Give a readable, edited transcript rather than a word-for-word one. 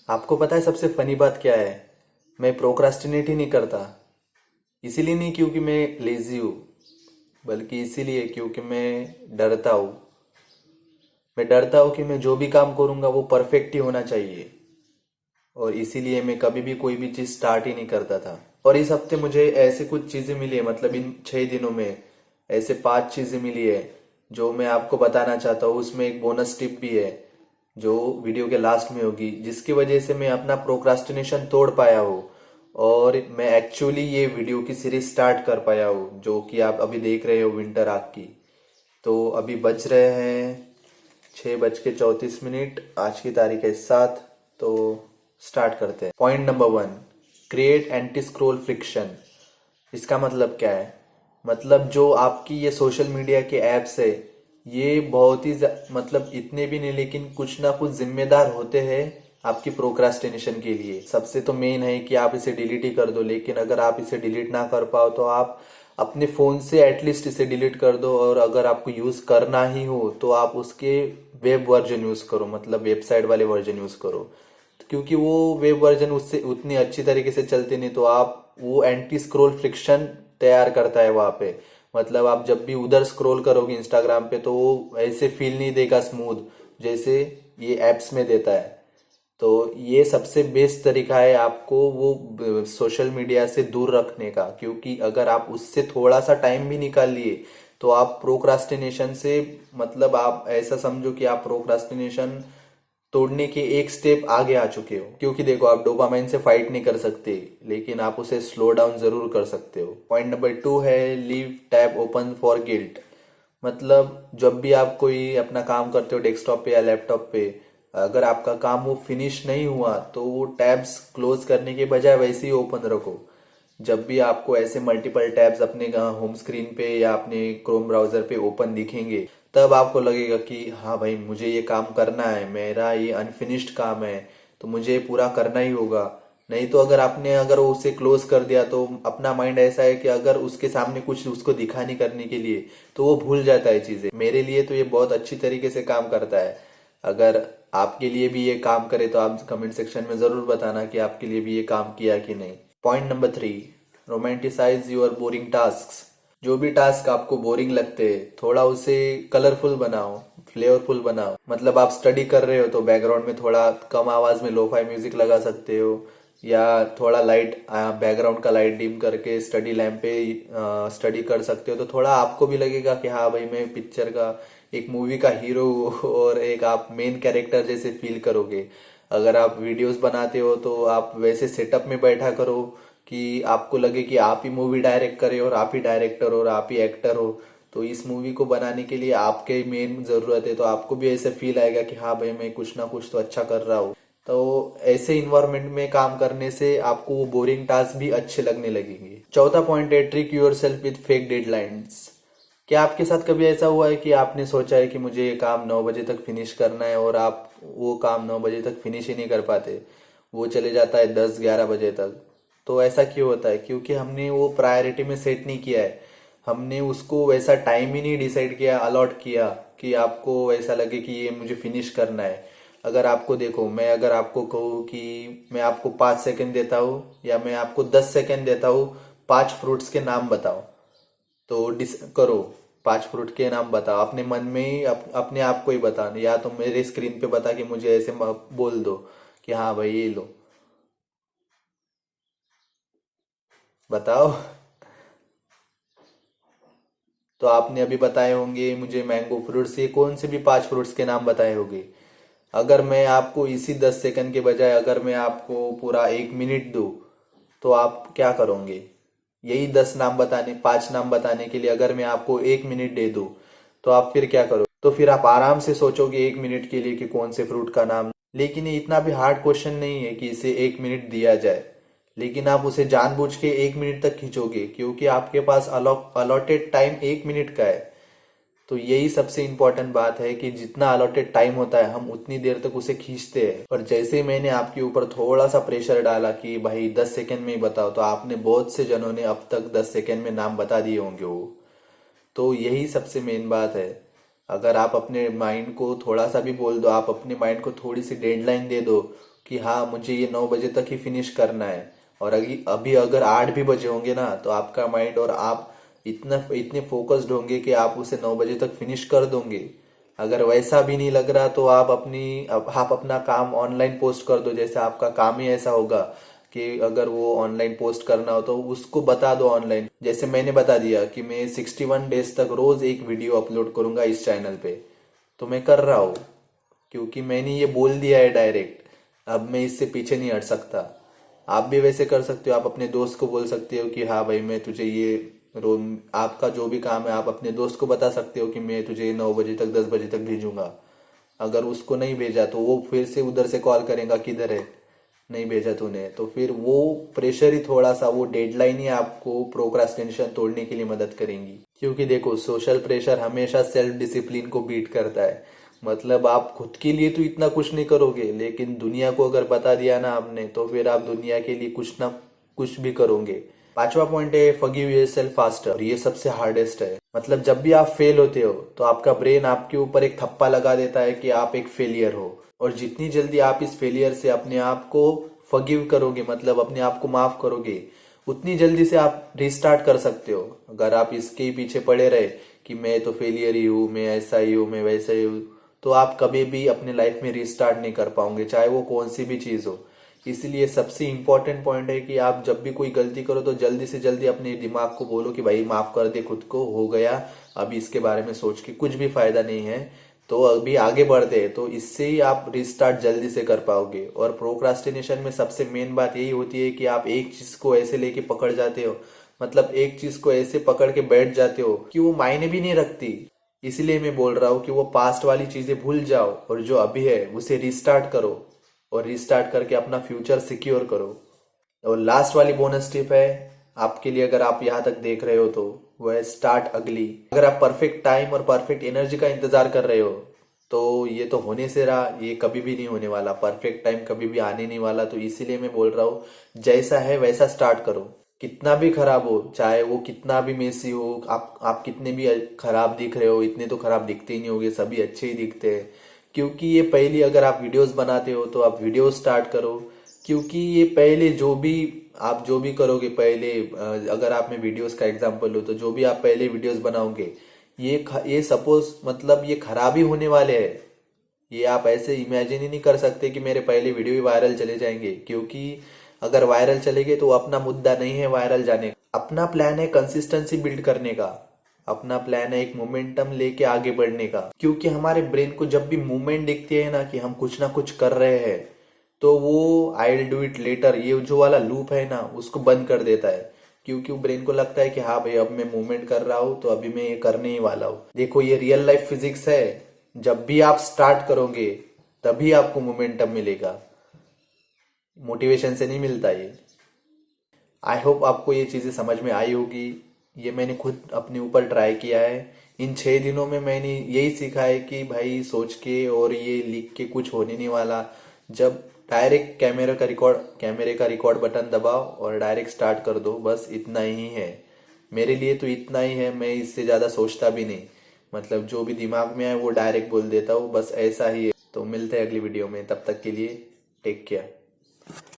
आपको पता है सबसे फनी बात क्या है? मैं प्रोक्रास्टिनेट ही नहीं करता। इसीलिए नहीं क्योंकि मैं लेजी हूँ, बल्कि इसीलिए क्योंकि मैं डरता हूँ। मैं डरता हूँ कि मैं जो भी काम करूँगा वो परफेक्ट ही होना चाहिए, और इसीलिए मैं कभी भी कोई भी चीज़ स्टार्ट ही नहीं करता था। और इस हफ्ते मुझे ऐसे कुछ चीज़ें मिली है, मतलब इन 6 दिनों में ऐसे 5 चीज़ें मिली है जो मैं आपको बताना चाहता हूँ। उसमें एक बोनस टिप भी है जो वीडियो के लास्ट में होगी, जिसकी वजह से मैं अपना प्रोक्रास्टिनेशन तोड़ पाया हूँ और मैं एक्चुअली ये वीडियो की सीरीज स्टार्ट कर पाया हूँ जो कि आप अभी देख रहे हो, विंटर आग की। तो अभी बज रहे हैं 6:34। आज की तारीख है 7। तो स्टार्ट करते हैं। Point number 1, create anti scroll friction. इसका मतलब क्या है? मतलब जो आपकी ये सोशल मीडिया के ऐप्स है, ये बहुत ही मतलब इतने भी नहीं, लेकिन कुछ ना कुछ जिम्मेदार होते हैं आपकी प्रोक्रास्टिनेशन के लिए। सबसे तो मेन है कि आप इसे डिलीट ही कर दो, लेकिन अगर आप इसे डिलीट ना कर पाओ तो आप अपने फोन से एटलीस्ट इसे डिलीट कर दो। और अगर आपको यूज करना ही हो तो आप उसके वेब वर्जन यूज करो, मतलब वेबसाइट वाले वर्जन यूज करो, क्योंकि वो वेब वर्जन उससे उतनी अच्छी तरीके से चलते नहीं। तो आप वो एंटी स्क्रोल फ्रिक्शन तैयार करता है वहां पे। मतलब आप जब भी उधर स्क्रॉल करोगे इंस्टाग्राम पे तो वो ऐसे फील नहीं देगा स्मूथ जैसे ये एप्स में देता है। तो ये सबसे बेस्ट तरीका है आपको वो सोशल मीडिया से दूर रखने का, क्योंकि अगर आप उससे थोड़ा सा टाइम भी निकाल लिए तो आप प्रोक्रास्टिनेशन से, मतलब आप ऐसा समझो कि आप प्रोक्रास्टिनेशन तोड़ने के एक स्टेप आगे आ चुके हो। क्योंकि देखो, आप डोपामाइन से फाइट नहीं कर सकते, लेकिन आप उसे स्लो डाउन जरूर कर सकते हो। पॉइंट नंबर 2 है leave tab open for guilt. मतलब जब भी आप कोई अपना काम करते हो डेस्कटॉप पे या लैपटॉप पे, अगर आपका काम वो फिनिश नहीं हुआ तो वो टैब्स क्लोज करने के बजाय वैसे ही ओपन रखो। जब भी आपको ऐसे मल्टीपल टैब्स अपने होम स्क्रीन पे या अपने क्रोम ब्राउजर पे ओपन दिखेंगे, तब आपको लगेगा कि हाँ भाई, मुझे ये काम करना है, मेरा ये अनफिनिश्ड काम है, तो मुझे ये पूरा करना ही होगा। नहीं तो अगर उसे क्लोज कर दिया तो अपना माइंड ऐसा है कि अगर उसके सामने कुछ उसको दिखाने करने के लिए, तो वो भूल जाता है चीजें। मेरे लिए तो ये बहुत अच्छी तरीके से काम करता है। अगर आपके लिए भी ये काम करे तो आप कमेंट सेक्शन में जरूर बताना कि आपके लिए भी ये काम किया कि नहीं। Point number 3, romanticise your boring task. जो भी टास्क आपको बोरिंग लगते हैं, थोड़ा उसे कलरफुल बनाओ, फ्लेवरफुल बनाओ। मतलब आप स्टडी कर रहे हो तो बैकग्राउंड में थोड़ा कम आवाज में लोफाई म्यूजिक लगा सकते हो, या थोड़ा लाइट बैकग्राउंड का लाइट डिम करके स्टडी लैम्प पे स्टडी कर सकते हो। तो थोड़ा आपको भी लगेगा कि हाँ भाई, मैं पिक्चर का, एक मूवी का हीरो हूँ और एक आप मेन कैरेक्टर जैसे फील करोगे। अगर आप वीडियोस बनाते हो तो आप वैसे सेटअप में बैठा करो कि आपको लगे कि आप ही मूवी डायरेक्ट करे और आप ही डायरेक्टर और आप ही एक्टर हो। तो इस मूवी को बनाने के लिए आपके मेन जरूरत है, तो आपको भी ऐसे फील आएगा कि हाँ भाई, मैं कुछ ना कुछ तो अच्छा कर रहा हूँ। तो ऐसे इन्वायरमेंट में काम करने से आपको वो बोरिंग टास्क भी अच्छे लगने लगेंगे। चौथा पॉइंट है trick yourself with fake deadlines. क्या आपके साथ कभी ऐसा हुआ है कि आपने सोचा है कि मुझे ये काम 9 बजे तक फिनिश करना है, और आप वो काम 9 बजे तक फिनिश ही नहीं कर पाते, वो चले जाता है 10-11 बजे तक? तो ऐसा क्यों होता है? क्योंकि हमने वो प्रायोरिटी में सेट नहीं किया है। हमने उसको वैसा टाइम ही नहीं डिसाइड किया, अलॉट किया कि आपको ऐसा लगे कि ये मुझे फिनिश करना है। अगर आपको देखो, मैं अगर आपको कहूँ कि मैं आपको 5 सेकंड देता हूँ या मैं आपको 10 सेकंड देता हूँ, 5 फ्रूट्स के नाम बताओ, तो डिस करो। 5 फ्रूट के नाम बताओ अपने मन में ही, अपने आप को ही बता, या तो मेरे स्क्रीन पे बता कि मुझे ऐसे बोल दो कि हाँ भाई ये लो, बताओ। तो आपने अभी बताए होंगे मुझे मैंगो फ्रूट्स, ये कौन से भी 5 फ्रूट्स के नाम बताए होंगे। अगर मैं आपको इसी 10 सेकंड के बजाय अगर मैं आपको पूरा 1 मिनट दूं, तो आप क्या करोगे? यही 10 नाम बताने, 5 नाम बताने के लिए अगर मैं आपको 1 मिनट दे दूं, तो आप फिर क्या करोगे? तो फिर आप आराम से सोचोगे 1 मिनट के लिए कि कौन से फ्रूट का नाम। लेकिन ये इतना भी हार्ड क्वेश्चन नहीं है कि इसे 1 मिनट दिया जाए, लेकिन आप उसे जानबूझ के 1 मिनट तक खींचोगे क्योंकि आपके पास अलॉटेड टाइम 1 मिनट का है। तो यही सबसे इम्पोर्टेंट बात है कि जितना अलॉटेड टाइम होता है हम उतनी देर तक उसे खींचते हैं। और जैसे ही मैंने आपके ऊपर थोड़ा सा प्रेशर डाला कि भाई 10 सेकंड में ही बताओ, तो आपने, बहुत से जनों ने अब तक 10 सेकंड में नाम बता दिए होंगे वो। तो यही सबसे मेन बात है। अगर आप अपने माइंड को थोड़ा सा भी बोल दो, आप अपने माइंड को थोड़ी सी डेडलाइन दे दो, कि हाँ मुझे ये 9 बजे तक ही फिनिश करना है, और अभी अभी अगर 8 भी बजे होंगे ना तो आपका माइंड और आप इतने फोकस्ड होंगे कि आप उसे 9 बजे तक फिनिश कर दोगे। अगर वैसा भी नहीं लग रहा तो आप अपना काम ऑनलाइन पोस्ट कर दो। जैसे आपका काम ही ऐसा होगा कि अगर वो ऑनलाइन पोस्ट करना हो तो उसको बता दो ऑनलाइन। जैसे मैंने बता दिया कि मैं 61 डेज तक रोज एक वीडियो अपलोड करूंगा इस चैनल पे, तो मैं कर रहा हूँ क्योंकि मैंने ये बोल दिया है डायरेक्ट। अब मैं इससे पीछे नहीं हट सकता। आप भी वैसे कर सकते हो, आप अपने दोस्त को बोल सकते हो कि हाँ भाई मैं तुझे ये रो आपका जो भी काम है आप अपने दोस्त को बता सकते हो कि मैं तुझे 9 बजे तक 10 बजे तक भेजूंगा। अगर उसको नहीं भेजा तो वो फिर से उधर से कॉल करेगा किधर है, नहीं भेजा तूने, तो फिर वो प्रेशर ही थोड़ा सा, वो डेडलाइन ही आपको प्रोक्रास्टिनेशन तोड़ने के लिए मदद करेंगी। क्योंकि देखो सोशल प्रेशर हमेशा सेल्फ डिसिप्लिन को बीट करता है। मतलब आप खुद के लिए तो इतना कुछ नहीं करोगे, लेकिन दुनिया को अगर बता दिया ना आपने तो फिर आप दुनिया के लिए कुछ ना कुछ भी करोगे। पांचवा पॉइंट है फॉरगिव योरसेल्फ फास्टर। ये सबसे हार्डेस्ट है। मतलब जब भी आप फेल होते हो तो आपका ब्रेन आपके ऊपर एक थप्पा लगा देता है कि आप एक फेलियर हो, और जितनी जल्दी आप इस फेलियर से अपने आप को फॉरगिव करोगे, मतलब अपने आप को माफ करोगे, उतनी जल्दी से आप रिस्टार्ट कर सकते हो। अगर आप इसके ही पीछे पड़े रहे कि मैं तो फेलियर ही हूँ, मैं ऐसा ही हूँ, मैं वैसा ही हूँ, तो आप कभी भी अपने लाइफ में रिस्टार्ट नहीं कर पाओगे, चाहे वो कौन सी भी चीज हो। इसलिए सबसे इंपॉर्टेंट पॉइंट है कि आप जब भी कोई गलती करो तो जल्दी से जल्दी अपने दिमाग को बोलो कि भाई माफ कर दे, खुद को हो गया, अभी इसके बारे में सोच के कुछ भी फायदा नहीं है, तो अभी आगे बढ़ते हैं। तो इससे ही आप रिस्टार्ट जल्दी से कर पाओगे। और प्रोक्रास्टिनेशन में सबसे मेन बात यही होती है कि आप एक चीज को ऐसे लेके पकड़ जाते हो, मतलब एक चीज को ऐसे पकड़ के बैठ जाते हो कि वो मायने भी नहीं रखती। इसलिए मैं बोल रहा हूँ कि वो पास्ट वाली चीजें भूल जाओ और जो अभी है उसे रिस्टार्ट करो, और रिस्टार्ट करके अपना फ्यूचर सिक्योर करो। और लास्ट वाली बोनस टिप है आपके लिए, अगर आप यहाँ तक देख रहे हो तो वो है स्टार्ट अगली। अगर आप परफेक्ट टाइम और परफेक्ट एनर्जी का इंतजार कर रहे हो तो ये तो होने से रहा, ये कभी भी नहीं होने वाला, परफेक्ट टाइम कभी भी आने नहीं वाला। तो इसीलिए मैं बोल रहा हूँ जैसा है वैसा स्टार्ट करो। कितना भी खराब हो, चाहे वो कितना भी मेसी हो, आप कितने भी खराब दिख रहे हो, इतने तो खराब दिखते ही नहीं होगे, सभी अच्छे ही दिखते हैं। क्योंकि ये पहली, अगर आप वीडियोस बनाते हो तो आप वीडियो स्टार्ट करो। क्योंकि ये पहले जो भी करोगे पहले, अगर आप में वीडियोस का एग्जांपल लो तो जो भी आप पहले वीडियोस बनाओगे, ये सपोज मतलब ये खराब ही होने वाले हैं। ये आप ऐसे इमेजिन ही नहीं कर सकते कि मेरे पहले वीडियो ही वायरल चले जाएंगे। क्योंकि अगर वायरल चलेंगे तो अपना मुद्दा नहीं है वायरल जाने का, अपना प्लान है कंसिस्टेंसी बिल्ड करने का, अपना प्लान है एक मोमेंटम लेके आगे बढ़ने का। क्योंकि हमारे ब्रेन को जब भी मूवमेंट दिखती है ना कि हम कुछ ना कुछ कर रहे हैं, तो वो I will do it later, ये जो वाला लूप है ना उसको बंद कर देता है। क्योंकि ब्रेन को लगता है कि हाँ भाई अब मैं मूवमेंट कर रहा हूँ तो अभी मैं ये करने ही वाला हूँ। देखो ये रियल लाइफ फिजिक्स है, जब भी आप स्टार्ट करोगे तभी आपको मोमेंटम मिलेगा, मोटिवेशन से नहीं मिलता ये। आई होप आपको ये चीज़ें समझ में आई होगी। ये मैंने खुद अपने ऊपर ट्राई किया है। इन 6 दिनों में मैंने यही सीखा है कि भाई सोच के और ये लिख के कुछ होने नहीं वाला। जब डायरेक्ट कैमरे का रिकॉर्ड बटन दबाओ और डायरेक्ट स्टार्ट कर दो, बस इतना ही है। मेरे लिए तो इतना ही है, मैं इससे ज़्यादा सोचता भी नहीं। मतलब जो भी दिमाग में आए वो डायरेक्ट बोल देता हूँ, बस ऐसा ही है। तो मिलते हैं अगली वीडियो में, तब तक के लिए टेक केयर।